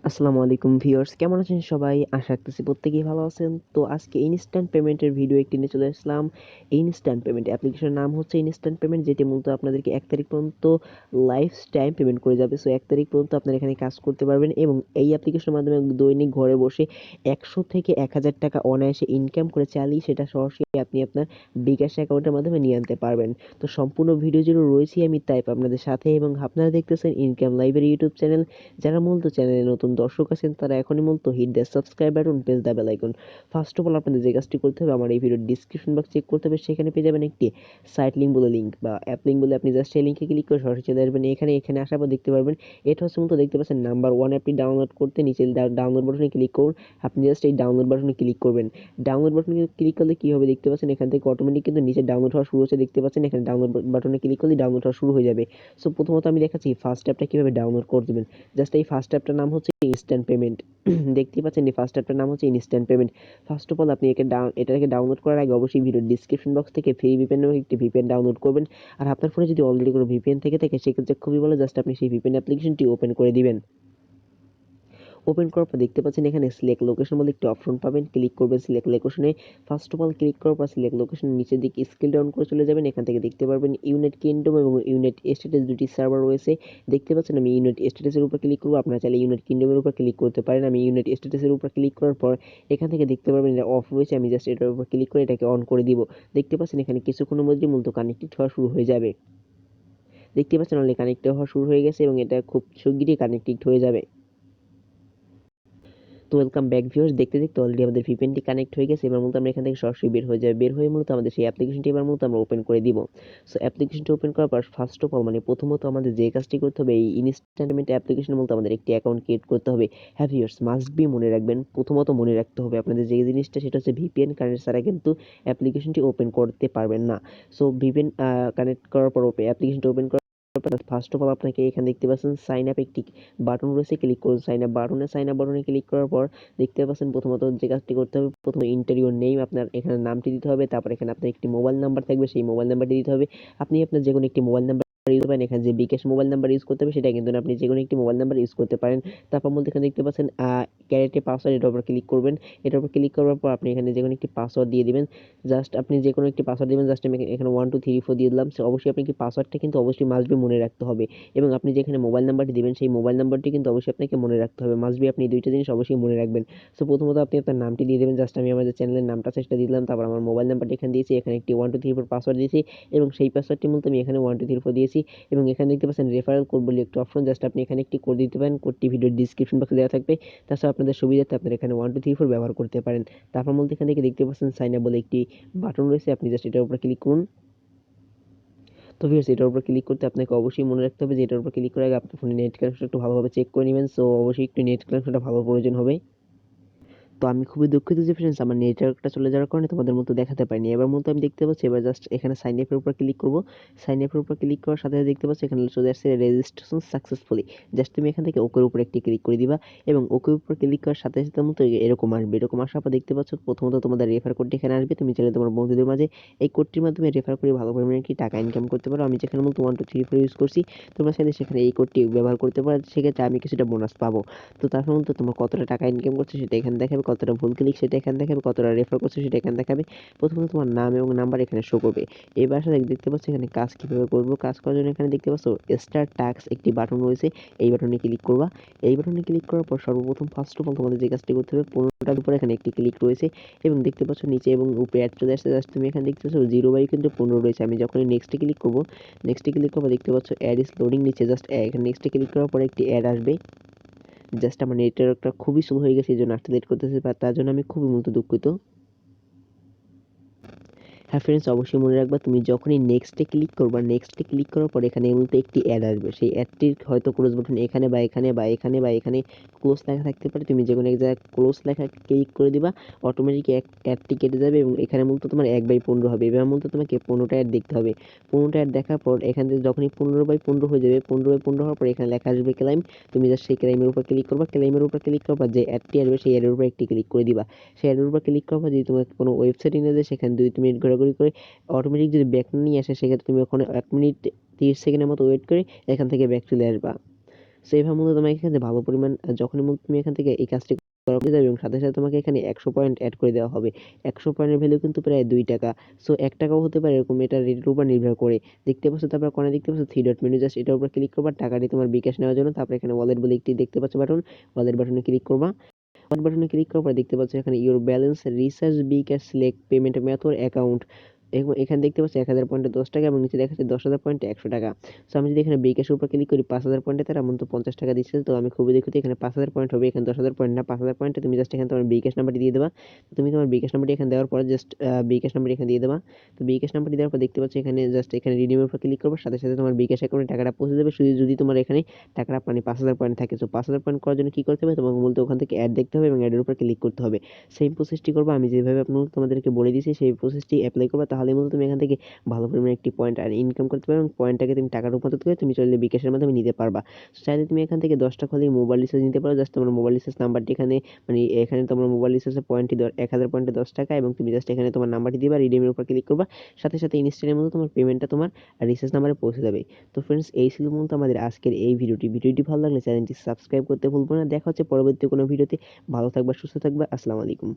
আসসালামু আলাইকুম ভিউয়ার্স, কেমন আছেন সবাই? আশা রাখতেছি প্রত্যেকেই ভালো আছেন। তো আজকে ইনস্ট্যান্ট পেমেন্টের ভিডিও একটি নিয়ে চলে আসলাম। ইনস্ট্যান্ট পেমেন্ট অ্যাপ্লিকেশনের নাম হচ্ছে ইনস্ট্যান্ট পেমেন্ট, যেটি মূলত আপনাদেরকে 1 তারিখ পর্যন্ত লাইফ টাইম পেমেন্ট করে যাবে। সো 1 তারিখ পর্যন্ত আপনারা এখানে কাজ করতে পারবেন এবং এই অ্যাপ্লিকেশনের মাধ্যমে দৈনিক ঘরে বসে 100 থেকে 1000 টাকা অনায়াসে ইনকাম করে চাইলেই সেটা সরাসরি আপনি আপনার bKash অ্যাকাউন্টের মাধ্যমে নিয়ে আনতে পারবেন। তো সম্পূর্ণ ভিডিও জুড়ে রয়েছি আমি তাইপ আপনাদের সাথে এবং আপনারা দেখতেছেন ইনকাম লাইভের ইউটিউব চ্যানেল। যারা মূলত চ্যানেলে নতুন দর্শক আছেন তারা এখনই মূলত hit the subscribe button, press the bell icon. First of all আপনাদের যে কাজটি করতে হবে, আমার এই ভিডিওর ডিসক্রিপশন বক্স চেক করতে হবে, সেখানে পেয়ে যাবেন একটি সাইট লিঙ্ক বলে লিঙ্ক বা অ্যাপ লিঙ্ক বলে, আপনি জাস্ট সেই লিঙ্কে ক্লিক করে সরাসরি চলে আসবেন। এখানে আসার পর দেখতে পারবেন এটা হচ্ছে মূলত দেখতে পাচ্ছেন নাম্বার 1 অ্যাপটি ডাউনলোড করতে নিচে ডাউনলোড বাটনে ক্লিক করুন। আপনি জাস্ট এই ডাউনলোড বাটনে ক্লিক করবেন। ডাউনলোড বাটনে ক্লিক করলে কি হবে দেখতে পাচ্ছেন, এখান থেকে অটোমেটিক কিন্তু নিচে ডাউনলোড হওয়া শুরু হচ্ছে দেখতে পাচ্ছেন। এখানে ডাউনলোড বাটনে ক্লিক করলে ডাউনলোড হওয়া শুরু হয়ে যাবে। সো প্রথমত আমি দেখাচ্ছি ফার্স্ট অ্যাপটা কিভাবে ডাউনলোড করবেন। জাস্ট এই ফার্স্ট অ্যাপটার নাম হচ্ছে ইনস্ট্যান্ট পেমেন্ট। দেখতেই পাচ্ছেন এই ফার্স্ট অ্যাপটার নাম হচ্ছে instant payment. First of all আপনি এটাকে ডাউনলোড করার আগে অবশ্যই ভিডিওর ডিসক্রিপশন বক্স থেকে ফ্রি ভিপিএন নামে একটি ভিপিএন ডাউনলোড করবেন। আর আপনার ফোনে যদি অলরেডি কোনো ভিপিএন থেকে থাকে সেক্ষেত্রে খুবই ভালো, জাস্ট আপনি সেই ভিপিএন অ্যাপ্লিকেশনটি ওপেন করে দিবেন। ওপেন করার পর দেখতে পাচ্ছেন এখানে সিলেক্ট লোকেশন বলে একটি অপশন পাবেন, ক্লিক করবেন সিলেক্ট লোকেশনে। ফার্স্ট অফ অল ক্লিক করার পর সিলেক্ট লোকেশন নিচের দিকে স্কেল ডাউন করে চলে যাবেন। এখান থেকে দেখতে পারবেন ইউনাইটেড কিংডম এবং ইউনাইটেড স্টেটস দুটি সার্ভার রয়েছে। দেখতে পাচ্ছেন আমি ইউনাইটেড স্টেটসের উপর ক্লিক করবো, আপনারা চাইলে ইউনাইটেড কিংডমের উপর ক্লিক করতে পারেন। আমি ইউনাইটেড স্টেটসের উপর ক্লিক করার পর এখান থেকে দেখতে পারবেন এটা অফ রয়েছে, আমি জাস্ট এটার উপর ক্লিক করে এটাকে অন করে দিব। দেখতে পাচ্ছেন এখানে কিছুক্ষণের মধ্যে মূলত কানেক্টেড হওয়া শুরু হয়ে যাবে। দেখতে পাচ্ছেন অলরেডি কানেক্টেড হওয়া শুরু হয়ে গেছে এবং এটা খুব শিগগিরই কানেক্টেড হয়ে যাবে। তো ওয়েলকাম ব্যাক ভিউয়ার্স, দেখতে দেখতে অলরেডি আমাদের ভিপিএনটি কানেক্ট হয়ে গেছে। এবার মূলত আমরা এখান থেকে সরাসরি বের হয়ে যাবে। বের হয়ে মূলত আমাদের সেই অ্যাপ্লিকেশনটি এবার মূলত আমরা ওপেন করে দিব। সো অ্যাপ্লিকেশনটি ওপেন করার পর ফার্স্ট অফ অল প্রথমত আমাদের যে কাজটি করতে হবে, এই ইনস্ট্যান্ট পেমেন্ট অ্যাপ্লিকেশনের মূলত আমাদের একটি অ্যাকাউন্ট ক্রিয়েট করতে হবে। হ্যাঁ ভিউয়ার্স, মাস্ট বি মনে রাখবেন, প্রথমত মনে রাখতে হবে আপনাদের যে জিনিসটা, সেটা হচ্ছে ভিপিএন কানেক্ট ছাড়া কিন্তু অ্যাপ্লিকেশনটি ওপেন করতে পারবেন না। সো ভিপিএন কানেক্ট করার পর অ্যাপ্লিকেশনটি ওপেন ফার্স্ট অফ অল আপনাকে এখানে দেখতে পাচ্ছেন সাইন আপ একটি বাটন রয়েছে, ক্লিক করুন সাইন আপ বাটনে ক্লিক করার পর দেখতে পাচ্ছেন প্রথমত যে কাজটি করতে হবে, প্রথমে ইন্টার ইউর নেম, আপনার এখানে নামটি দিতে হবে। তারপর এখানে আপনার একটি মোবাইল নাম্বার থাকবে, সেই মোবাইল নাম্বারটি দিতে হবে। আপনি আপনার যে কোনো একটি মোবাইল নাম্বার ইউজ করবেন। এখানে যে bKash মোবাইল নাম্বার ইউজ করতে হবে সেটা কিন্তু না, আপনি যে কোনো একটি মোবাইল নাম্বার ইউজ করতে পারেন। তারপর মধ্যে এখানে দেখতে পাচ্ছেন ক্যারেট এ পাসওয়ার্ড, এটার উপর ক্লিক করবেন। এটার উপর ক্লিক করার পর আপনি এখানে যে কোনো একটি পাসওয়ার্ড দিয়ে দিবেন। জাস্ট আপনি যে কোনো একটি পাসওয়ার্ড দিবেন, জাস্ট আমি এখানে 1 2 3 4 দিয়ে দিলাম। সো অবশ্যই আপনাকে পাসওয়ার্ডটা কিন্তু অবশ্যই মাস্ট বি মনে রাখতে হবে এবং আপনি যেখানে মোবাইল নাম্বারটি দিবেন সেই মোবাইল নাম্বারটি কিন্তু অবশ্যই আপনাকে মনে রাখতে হবে। মাস্ট বি আপনি এই দুইটা জিনিস অবশ্যই মনে রাখবেন। সো প্রথমত আপনি আপনার নামটি দিয়ে দেবেন, জাস্ট আমি আমাদের চ্যানেলের নামটা সেটা দিলাম। তারপর আমার মোবাইল নাম্বারটি এখানে দিয়েছি, এখানে একটি 1 2 3 4 পাসওয়ার্ড দিয়েছি এবং সেই পাসওয়ার্ডটি মূলত আমি এখানে 1 2 3 4 দিয়েছি এবং এখানে দেখতে পাচ্ছেন রেফারেল কোড বলে একটি অপশন, জাস্ট আপনি এখানে একটি কোড দিতে পারেন। কোডটি ভিডিওর ডিসক্রিপশন বক্সে দেওয়া থাকবে। তাছাড়া আপনাদের সুবিধার্থে আপনারা এখানে 1 2 3 4 ব্যবহার করতে পারেন। তারপর মূলত এখান থেকে দেখতে পাচ্ছেন সাইন আপ বলে একটি বাটন রয়েছে, আপনি জাস্ট এটার উপর ক্লিক করুন। তো ভিউয়ার্স, এটার উপর ক্লিক করতে আপনাকে অবশ্যই মনে রাখতে হবে যে এটার উপর ক্লিক করার আগে আপনার ফোনে নেট কানেকশন একটু ভালোভাবে চেক করে নেবেন। সো অবশ্যই একটু নেট কানেকশনটা ভালো প্রয়োজন হবে। তো আমি খুবই দুঃখিত যে ফ্রেন্ডস, আমার নেটওয়ার্কটা চলে যাওয়ার কারণে তোমাদের মতো দেখাতে পারিনি। এবার মতো আমি দেখতে পাচ্ছি, এবার জাস্ট এখানে সাইন আপের উপর ক্লিক করব। সাইন আপের উপর ক্লিক করার সাথে সাথে দেখতে পাচ্ছি এখানে চলে আসছে রেজিস্ট্রেশন সাকসেসফুলি। জাস্ট তুমি এখান থেকে ওকের উপর একটি ক্লিক করে দিবা এবং ওকের উপর ক্লিক করার সাথে সাথে মতো এরকম আসবে। এরকম আসার পর দেখতে পাচ্ছ প্রথমত তোমাদের রেফার কোডটি এখানে আসবে। তুমি চাইলে তোমার বন্ধুদের মাঝে এই কোডটির মাধ্যমে রেফার করে ভালো পরিমাণে কি টাকা ইনকাম করতে পারো। আমি যেখানে মতো 1 2 3 4 ইউজ করছি, তোমরা চাইলে সেখানে এই কোডটি ব্যবহার করতে পারো, সেক্ষেত্রে আমি কিছুটা বোনাস পাবো। তো তারপর মতো তোমার কতটা টাকা ইনকাম করছো সেটা এখানে দেখাবে, কতটা ভুল ক্লিক সেটা এখানে দেখাবে, কতটা রেফার করছো সেটা এখানে দেখাবে। প্রথমত তোমার নাম এবং নাম্বার এখানে শো করবে। এবার সাথে দেখতে পাচ্ছ এখানে কাজ কিভাবে করবো। কাজ করার জন্য এখানে দেখতে পাচ্ছ স্টার্ট টাস্ক একটি বাটন রয়েছে, এই বাটনে ক্লিক করবা। এই বাটনে ক্লিক করার পর সর্বপ্রথম ফার্স্ট অফ অল তোমাদের যে কাজটি করতে হবে, 15টার উপর এখানে একটি ক্লিক রয়েছে এবং দেখতে পাচ্ছ নিচে এবং উপরে অ্যাড চলে আসছে। জাস্ট তুমি এখানে দেখতে পাচ্ছ 0 বাই কিন্তু 15 রয়েছে। আমি যখনই নেক্সটে ক্লিক করবো, নেক্সটে ক্লিক করবো দেখতে পাচ্ছ অ্যাড ইস লোডিং, নিচে জাস্ট এখানে নেক্সটে ক্লিক করার পর একটি অ্যাড আসবে। জাস্ট আমার নেটওয়ার্কটা খুবই স্লো হয়ে গেছে, এই জন্য আসতে লেট করতেছে, তার জন্য আমি খুবই মূলত দুঃখিত। হ্যাঁ ফ্রেন্ডস, অবশ্যই মনে রাখবা তুমি যখনই নেক্সটে ক্লিক করবা, নেক্সটে ক্লিক করার পর এখানে মূলত একটি অ্যাড আসবে। সেই অ্যাডটির হয়তো ক্লোজ বাটন এখানে বা এখানে বা এখানে বা এখানে ক্লোজ লেখা থাকতে পারে। তুমি যে কোনো এক জায়গায় ক্লোজ লেখা ক্লিক করে দিবা, অটোমেটিক অ্যাডটি কেটে যাবে এবং এখানে মূলত তোমার 1/15 হবে। এবার মূলত তোমাকে 15টা অ্যাড দেখতে হবে। 15টা অ্যাড দেখার পর এখান থেকে যখনই 15/15 হয়ে যাবে, 15/15 হওয়ার পর এখানে লেখা আসবে ক্লাইম। তুমি জাস্ট সেই ক্লাইমের উপর ক্লিক করবা। ক্লাইমের উপর ক্লিক করার পর যে অ্যাডটি আসবে সেই অ্যাডের উপর একটি ক্লিক করে দিবা। সেই অ্যাডের উপর ক্লিক করার পর যদি তোমার কোনো ওয়েবসাইটে নিয়ে যায়, সেখানে 2 মিনিট ঘোরাঘুরি করে অটোমেটিক যদি ব্যাক নিয়ে আসে, সেক্ষেত্রে তুমি ওখানে 1 মিনিট 30 সেকেন্ডের মতো ওয়েট করে এখান থেকে ব্যাক চলে আসবা। সো এইভাবে মূলত তোমাকে এখান থেকে ভালো পরিমাণ যখনই মূলত তুমি এখান থেকে এই কাজটি করা হয়ে যাবে এবং সাথে সাথে তোমাকে এখানে 100 পয়েন্ট অ্যাড করে দেওয়া হবে। 100 পয়েন্টের ভ্যালু কিন্তু প্রায় 2 টাকা। সো 1 টাকাও হতে পারে এরকম, এটা রেটের উপর নির্ভর করে। দেখতে পাচ্ছ, তারপর কোণে দেখতে পাচ্ছ 3 ডট মেনু, জাস্ট এটার উপর ক্লিক করবা টাকাটি তোমার বিকাশ নেওয়ার জন্য। তারপর এখানে ওয়ালেট বলে একটি দেখতে পাচ্ছ বাটন, ওয়ালেট বাটনে ক্লিক করবা। ওয়ালেট বাটনে ক্লিক করার পর দেখতে পাচ্ছ এখানে your balance, recharge, bKash, select payment method, account. এখানে দেখতে পাচ্ছি 1000 পয়েন্টে 10 টাকা এবং নিচে দেখাচ্ছে 10,000 পয়েন্টে 100 টাকা। সো আমি যদি এখানে bKash এর উপর ক্লিক করি 5000 পয়েন্টে তারা মূলত 50 টাকা দিচ্ছে। তো আমি খুবই দুঃখিত, এখানে 5000 পয়েন্ট হবে, এখানে 10,000 পয়েন্ট না, 5000 পয়েন্টে তুমি জাস্ট এখানে তোমার bKash নাম্বারটি দিয়ে দেবা। তো তুমি তোমার bKash নাম্বারটি এখানে দেওয়ার পর জাস্ট bKash নাম্বারটি এখানে দিয়ে দেবা। তো bKash নাম্বারটি দেওয়ার পর দেখতে পাচ্ছি এখানে জাস্ট এখানে রিডিমের উপর ক্লিক করবে, সাথে সাথে তোমার bKash অ্যাকাউন্টে টাকাটা পৌঁছে যাবে। শুধু যদি তোমার এখানে টাকাটা মানে 5000 পয়েন্ট থাকে। সো 5000 পয়েন্ট করার জন্য কি করতে হবে, তোমাকে মূলত ওখান থেকে অ্যাড দেখতে হবে এবং অ্যাডের উপর ক্লিক করতে হবে। সেম প্রসেসটি করবা, আমি যেভাবে তোমাদেরকে বলে দিয়েছি সেই প্রসেসটি অ্যাপ্লাই করবা, তাহলে মূলত তুমি এখান থেকে ভালো পরিমাণে একটি পয়েন্ট আর ইনকাম করতে পারবে এবং পয়েন্টটাকে তুমি টাকায় রূপান্তর করে তুমি চাইলে বিকাশের মাধ্যমে নিতে পারবা। সো চাইলে তুমি এখান থেকে 10 টাকা হলেই মোবাইল রিচার্জ নিতে পারো। জাস্ট তোমার মোবাইল রিচার্জ নাম্বারটি এখানে মানে এখানে তোমার মোবাইল রিচার্জের পয়েন্টটি 1000 পয়েন্টে 10 টাকা এবং তুমি জাস্ট এখানে তোমার নাম্বারটি দিবা, রিডিমের উপর ক্লিক করবা, সাথে সাথে ইনস্ট্যান্টের মধ্যে তোমার পেমেন্টটা তোমার রিচার্জ নাম্বারে পৌঁছে যাবে। তো ফ্রেন্ডস, এই ছিল মূলত আমাদের আজকের এই ভিডিওটি ভালো লাগলে চ্যানেলটি সাবস্ক্রাইব করতে ভুলবো না। দেখা হচ্ছে পরবর্তী কোনো ভিডিওতে। ভালো থাকবা, সুস্থ থাকবা, আসসালামু আলাইকুম।